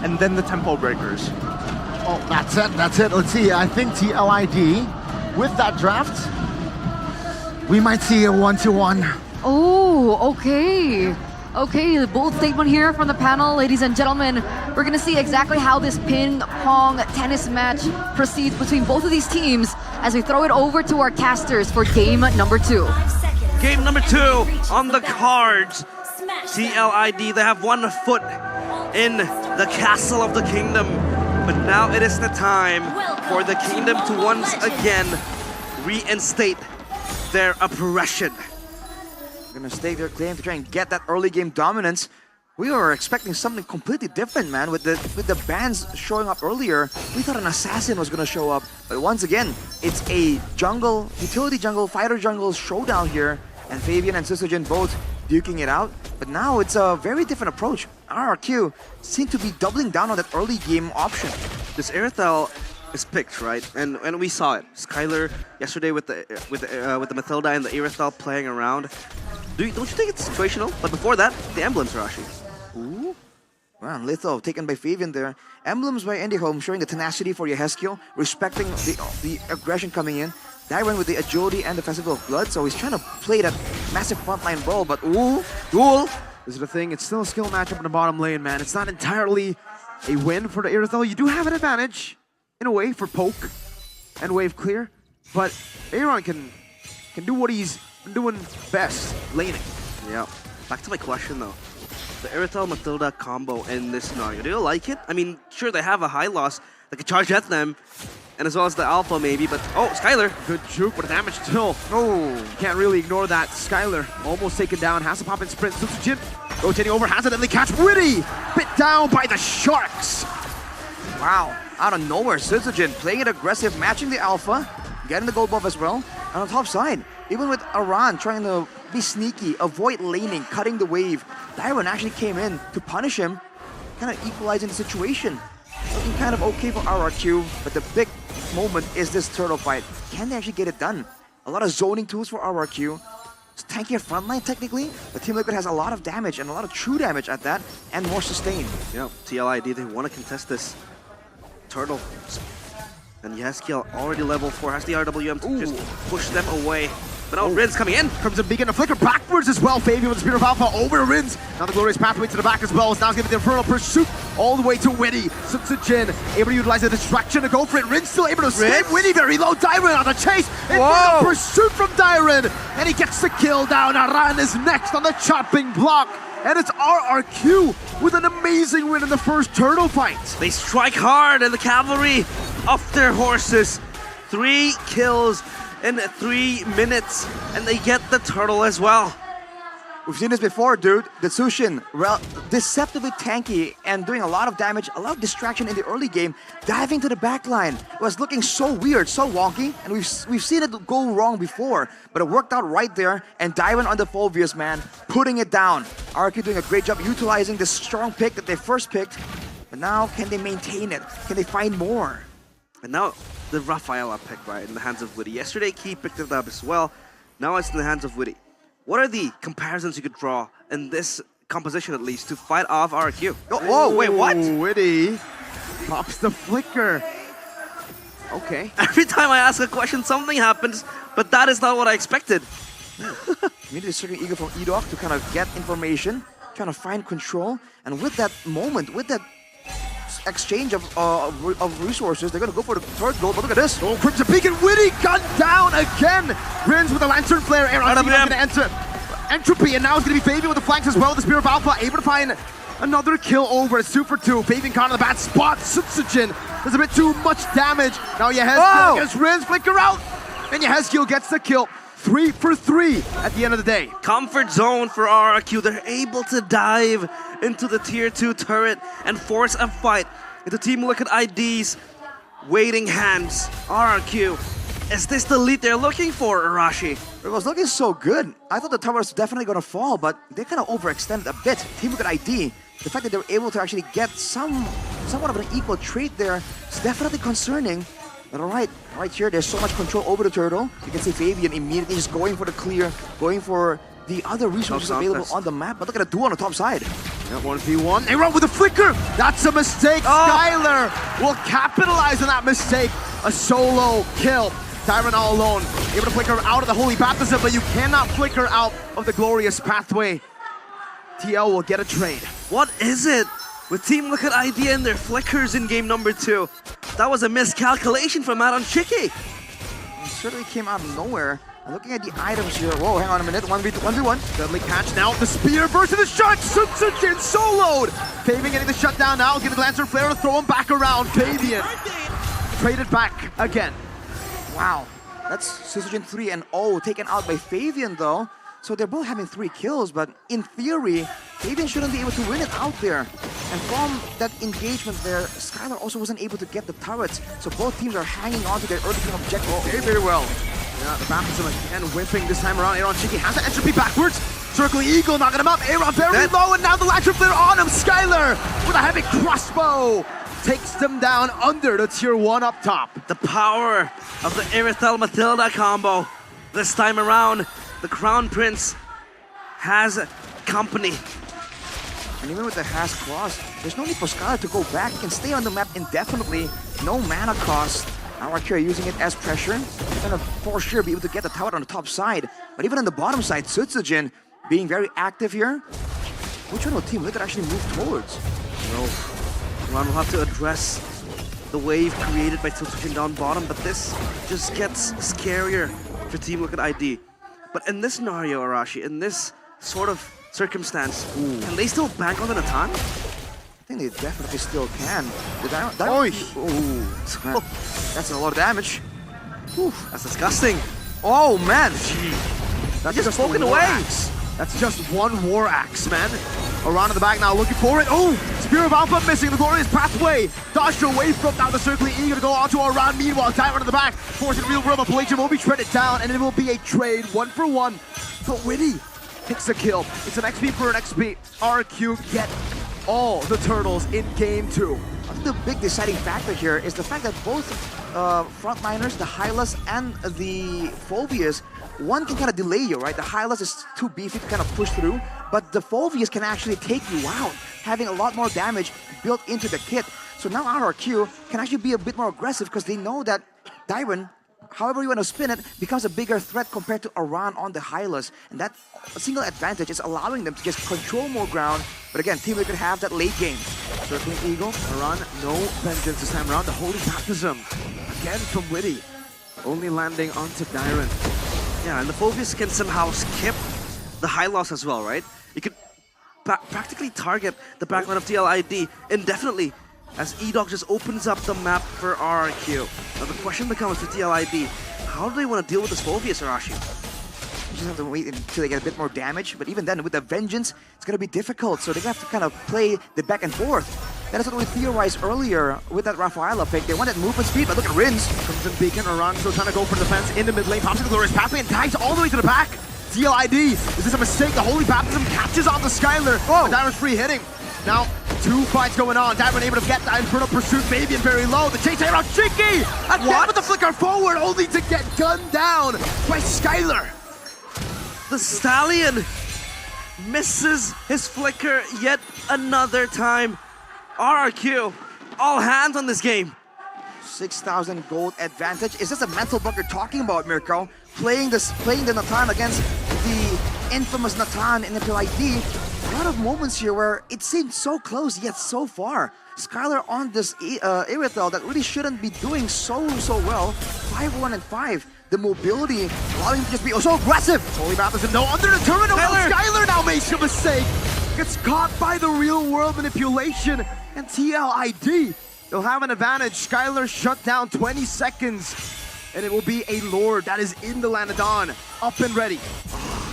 and then the tempo breakers. Oh, that's it. Let's see. I think TLID, with that draft, we might see a 1-1. Oh, okay. Okay, the bold statement here from the panel, ladies and gentlemen. We're gonna see exactly how this ping pong tennis match proceeds between both of these teams as we throw it over to our casters for game number 2. Game number 2 on the cards. TLID, they have 1 foot in the castle of the kingdom. But now it is the time for the kingdom to once again reinstate their oppression. Gonna stake their claim to try and get that early game dominance. We were expecting something completely different, man. With the bans showing up earlier, we thought an assassin was gonna show up. But once again, it's a jungle, utility jungle, fighter jungle showdown here. And Fabian and Sysogen both duking it out. But now it's a very different approach. RRQ seem to be doubling down on that early game option. This Irithel is picked, right? And we saw it. Skylar yesterday with the Mathilda and the Irithel playing around. Don't you think it's situational? But before that, the emblems, Rashi. Ooh. Wow, Litho taken by Fabian there. Emblems by Home showing the tenacity for Yehezkiel, respecting the aggression coming in. Dairon with the agility and the Festival of Blood, so he's trying to play that massive frontline role, but ooh, duel! This is the thing, it's still a skill matchup in the bottom lane, man. It's not entirely a win for the Irithel. You do have an advantage, in a way, for poke and wave clear, but Aaron can do what he's doing best, laning. Yeah. Back to my question, though. The Irithel Mathilda combo in this scenario, do you like it? I mean, sure, they have a high loss. They can charge at them, and as well as the Alpha, maybe, but... Oh, Skylar! Good juke, but the damage still. Oh, can't really ignore that. Skylar almost taken down, has to pop in sprint. Sysogen rotating over, has it, and they catch Witty! Bit down by the Sharks! Wow, out of nowhere, Sysogen playing it aggressive, matching the Alpha, getting the gold buff as well. And on the top side, even with Aran trying to be sneaky, avoid laning, cutting the wave, Dairon actually came in to punish him, kind of equalizing the situation. Looking kind of okay for RRQ, but the big moment is this turtle fight. Can they actually get it done? A lot of zoning tools for RRQ. It's tankier frontline technically, but Team Liquid has a lot of damage and a lot of true damage at that, and more sustain. Yeah, TLID, they want to contest this turtle. And Yehezkiel already level 4, has the RWM to just push them away. But now Rin's coming in. Crimson Beacon, a flicker backwards as well. Fabian with the Spear of Alpha over Rins. Now the Glorious Pathway to the back as well. Now it's going to be the Infernal Pursuit all the way to Witty. Sysogen able to utilize the distraction to go for it. Rins still able to escape. Witty very low. Dairon on the chase. Infernal Pursuit from Dairon. And he gets the kill down. Aran is next on the chopping block. And it's RRQ with an amazing win in the first turtle fight. They strike hard and the cavalry off their horses. 3 kills in 3 minutes, and they get the turtle as well. We've seen this before, dude. The Tsushin, deceptively tanky and doing a lot of damage, a lot of distraction in the early game, diving to the backline. It was looking so weird, so wonky, and we've seen it go wrong before, but it worked out right there, and Dairon on the Fulvius, man, putting it down. RQ doing a great job utilizing the strong pick that they first picked, but now can they maintain it? Can they find more? And now the Rafaela pick, right, in the hands of Witty. Yesterday, Key picked it up as well. Now it's in the hands of Witty. What are the comparisons you could draw in this composition, at least, to fight off RQ? Oh, wait, what? Witty pops the flicker. Okay. Every time I ask a question, something happens, but that is not what I expected. We need a certain ego from Edok to kind of get information, trying to find control, and with that moment, with that exchange of resources, they're gonna go for the third goal, but look at this. Oh, Crimson Beacon, Witty gunned down again. Rins with a Lantern Flare, Aaron going to enter Entropy, and now it's gonna be Fabian with the flanks as well. The Spear of Alpha able to find another kill over. It's 2 for 2. Fabian caught in the bad spot. Sysogen does a bit too much damage. Now Yehezkiel gets Rins, flicker out, and Yehezkiel gets the kill. 3 for 3 at the end of the day. Comfort zone for RRQ. They're able to dive into the tier 2 turret and force a fight into Team Liquid ID's waiting hands. RRQ, is this the lead they're looking for, Arashi? It was looking so good. I thought the tower was definitely gonna fall, but they kind of overextended a bit. Team Liquid ID, the fact that they were able to actually get somewhat of an equal trade there is definitely concerning. But right here, there's so much control over the turtle. You can see Fabian immediately just going for the clear, going for the other resources available on the map. But look at the duo on the top side. At 1v1, they run with a flicker. That's a mistake. Skylar will capitalize on that mistake. A solo kill. Tyron all alone, able to flicker out of the Holy Baptism, but you cannot flicker out of the Glorious Pathway. TL will get a trade. What is it with Team Liquid ID and their flickers in game number 2? That was a miscalculation from Matt on Chicky. It certainly came out of nowhere. And looking at the items here, whoa, hang on a minute, 1v1. Deadly catch now, the spear burst of the shot, Sutsujin soloed! Fabian getting the shutdown now, getting the Lancer Flare to throw him back around. Fabian traded back again. Wow, that's Sutsujin 3 and 0 taken out by Fabian though. So they're both having 3 kills, but in theory, Fabian shouldn't be able to win it out there. And from that engagement there, Skylar also wasn't able to get the turrets. So both teams are hanging on to their early game objective very, very well. Yeah, the baptism again whipping this time around. Aaron Cheeky has the entropy backwards. Circling Eagle knocking him up. Aaron very low, and now the Lancer Flare on him. Skylar with a heavy crossbow takes them down under the tier 1 up top. The power of the Irithel Matilda combo. This time around, the Crown Prince has company. And even with the Has Claws, there's no need for Skylar to go back. He can stay on the map indefinitely. No mana cost. Now Akira using it as pressure. Gonna for sure be able to get the tower on the top side. But even on the bottom side, Sutsujin being very active here. Which one will Team Liquid actually move towards? No. Ron will have to address the wave created by Sutsujin down bottom, but this just gets scarier for Team Liquid ID. But in this scenario, Arashi, in this sort of circumstance, can they still bank on the Natan? I think they definitely still can. Ooh. That's a lot of damage. That's disgusting. Oh man! That's just spoken away. Axe. That's just one war axe, man. Around in the back now, looking for it. Oh, Spear of Alpha missing the Glorious Pathway. Dodged away from now the Circling Eagle to go onto Aran. Meanwhile, Tyron in the back, forcing real world. Appalachian will be shredded down, and it will be a trade 1-for-1. But Witty takes the kill. It's an XP for an XP. RQ get all the turtles in game 2. I think the big deciding factor here is the fact that both frontliners, the Hylas and the Phobius, one can kind of delay you, right? The Hylas is too beefy to kind of push through, but the Phobius can actually take you out, having a lot more damage built into the kit. So now RRQ can actually be a bit more aggressive because they know that Dyron, however you want to spin it, becomes a bigger threat compared to Aran on the Hylas. And that single advantage is allowing them to just control more ground. But again, Team Liquid have that late game. Circling Eagle, Aran, no vengeance this time around. The Holy Baptism, again from Witty, only landing onto Dyron. Yeah, and the Phobius can somehow skip the high loss as well, right? You could practically target the backline of TLID indefinitely as E-Dog just opens up the map for RRQ. Now the question becomes for TLID, how do they want to deal with this Phobius, Arashi? You just have to wait until they get a bit more damage, but even then, with the Vengeance, it's going to be difficult, so they have to kind of play the back and forth. That is what we theorized earlier with that Rafaela pick. They wanted movement speed, but look at Rins. Crimson Beacon, Aran still trying to go for the defense in the mid lane, pops into the Glorious Pathway and dives all the way to the back. TLID, is this a mistake? The Holy Baptism catches on the Skylar. Oh, Dyron's free hitting. Now, 2 fights going on. Dyron able to get that Infernal Pursuit. Fabian very low. The chase around Cheeky! Again with the flicker forward, only to get gunned down by Skylar. The Stallion misses his flicker yet another time. RRQ, all hands on this game. 6,000 gold advantage. Is this a mental block you're talking about, Mirko? Playing the Natan against the infamous Natan in the PLID. A lot of moments here where it seemed so close yet so far. Skylar on this Irithel that really shouldn't be doing so well. 5-1 and 5. The mobility allowing him to just be so aggressive. Holy Baptism, no, under the terminal. Skylar now makes a mistake. Gets caught by the real world manipulation. And TLID, they'll have an advantage. Skylar shut down 20 seconds. And it will be a Lord that is in the Lanadon, up and ready.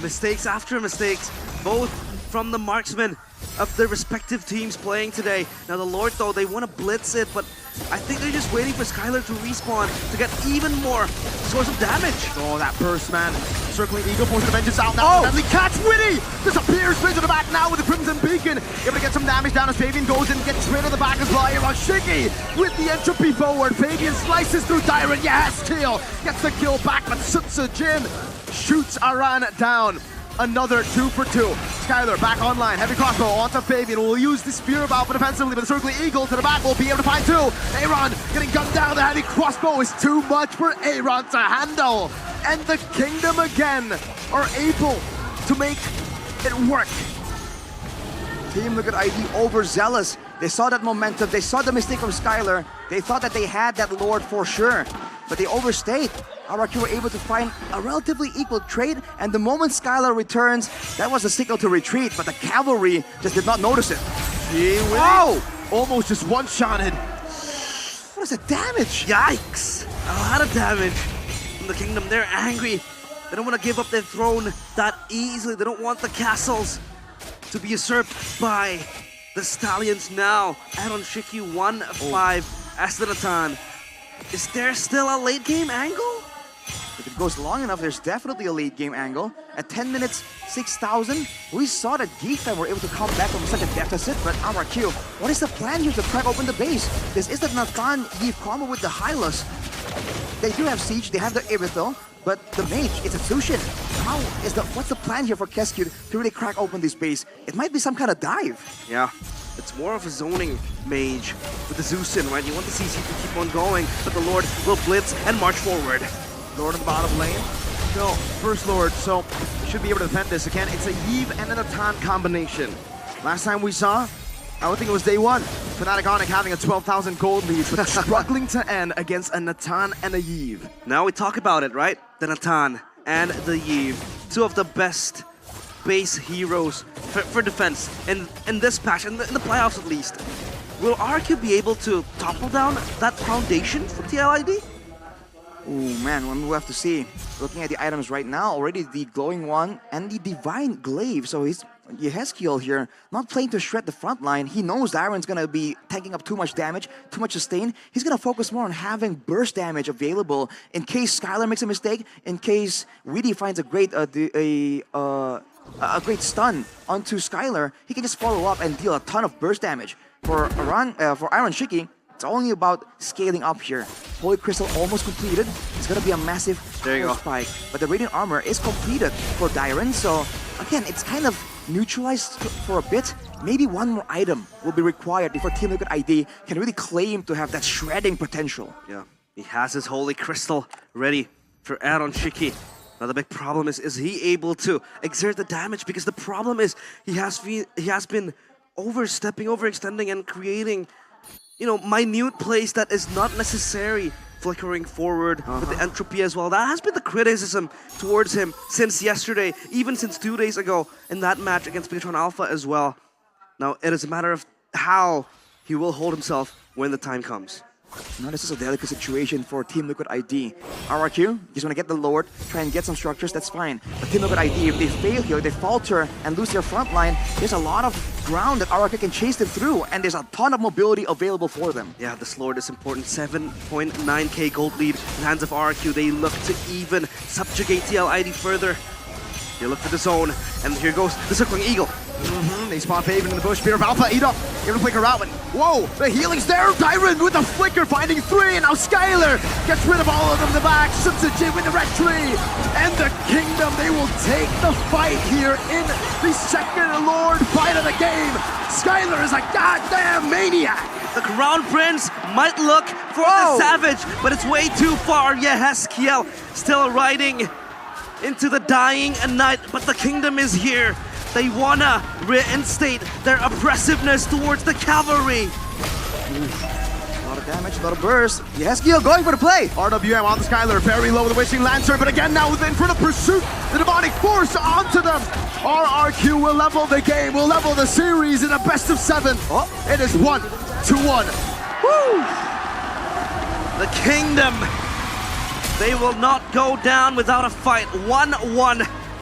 Mistakes after mistakes, both from the marksmen of their respective teams playing today. Now the Lord though, they want to blitz it, but I think they're just waiting for Skylar to respawn to get even more source of damage. Oh, that burst, man. Circling Eagle, forcing the vengeance out now. Deadly catch, Witty! Disappears straight to the back now with the Crimson Beacon. Able to get some damage down as Fabian goes in, gets rid of the back as well. Here on Shiggy with the entropy forward. Fabian slices through Dyron. Yes, kill. Gets the kill back, but Sutsujin shoots Aran down. another 2 for 2. Skylar back online, heavy crossbow onto Fabian. Will use the Spear of Alpha defensively, but the Circling Eagle to the back will be able to find 2. Aaron getting gunned down. The heavy crossbow is too much for Aaron to handle. And the Kingdom again are able to make it work. Team Liquid ID overzealous. They saw that momentum, they saw the mistake from Skylar. They thought that they had that Lord for sure, but they overstayed. RRQ were able to find a relatively equal trade, and the moment Skylar returns, that was a signal to retreat, but the cavalry just did not notice it. Wow! Almost just one-shotted. What is the damage? Yikes! A lot of damage from the Kingdom. They're angry. They don't want to give up their throne that easily. They don't want the castles to be usurped by the Stallions now. Aaron Shiki 1-5 as the Natan. Is there still a late game angle? If it goes long enough, there's definitely a late game angle. At 10 minutes, 6,000, we saw that Geekfam were able to come back from such a deficit, but RRQ, what is the plan here to crack open the base? This is the Nathan Eve combo with the Hylos. They do have Siege, they have the Ibithel, but the Mage, it's a Zushin. What's the plan here for Kescue to really crack open this base? It might be some kind of dive. Yeah, it's more of a zoning mage with the Zeusin, right? You want the CC to keep on going, but the Lord will blitz and march forward. Lord in the bottom lane. No, First Lord, so should be able to defend this again. It's a Yve and a Natan combination. Last time we saw, I would think it was day one. Fnatic Onyx having a 12,000 gold lead, but struggling to end against a Natan and a Yve. Now we talk about it, right? The Natan and the Yve, two of the best base heroes for defense in this patch, in the playoffs at least. Will RQ be able to topple down that foundation for TLID? Ooh, man, we'll have to see. Looking at the items right now, already the Glowing One and the Divine Glaive. So he's Yehezkiel here, not playing to shred the front line. He knows Aaron's gonna be tanking up too much damage, too much sustain. He's gonna focus more on having burst damage available in case Skylar makes a mistake, in case Weedy finds a great great stun onto Skylar. He can just follow up and deal a ton of burst damage. For Aaron Shiki, it's only about scaling up here. Holy Crystal almost completed. It's gonna be a massive spike. But the Radiant Armor is completed for Dyron, so again, it's kind of neutralized for a bit. Maybe one more item will be required before Team Liquid ID can really claim to have that shredding potential. Yeah, he has his Holy Crystal ready for Aaron Shiki. Now the big problem is he able to exert the damage? Because the problem is he has been overstepping, overextending, and creating, you know, minute plays that is not necessary, flickering forward with the entropy as well. That has been the criticism towards him since yesterday, even since 2 days ago in that match against Bigatron Alpha as well. Now it is a matter of how he will hold himself when the time comes. Now this is a delicate situation for Team Liquid ID. RRQ, just want to get the Lord, try and get some structures, that's fine. But Team Liquid ID, if they fail here, they falter and lose their front line, there's a lot of ground that RRQ can chase them through, and there's a ton of mobility available for them. Yeah, this Lord is important. 7.9k gold lead in the hands of RRQ. They look to even subjugate TLID further. They look for the zone, and here goes the Circling Eagle. They spot Fabian in the bush. Spear of Alpha, eat up. Able to flicker out, but whoa, the healing's there. Dyron with the flicker, finding 3, and now Skylar gets rid of all of them in the back. Jin with the red tree, and the Kingdom, they will take the fight here in the second Lord fight of the game. Skylar is a goddamn maniac. The Crown Prince might look for the Savage, but it's way too far. Yehezkiel still riding into the dying night, but the Kingdom is here. They wanna reinstate their oppressiveness towards the cavalry. A lot of damage, a lot of burst. Yehezkiel going for the play. RWM on the Skylar, very low with the Wishing Lancer, but again now in front of pursuit, the demonic force onto them. RRQ will level the game, will level the series in a best of 7. It is 1-1. Woo! The Kingdom, they will not go down without a fight. 1-1.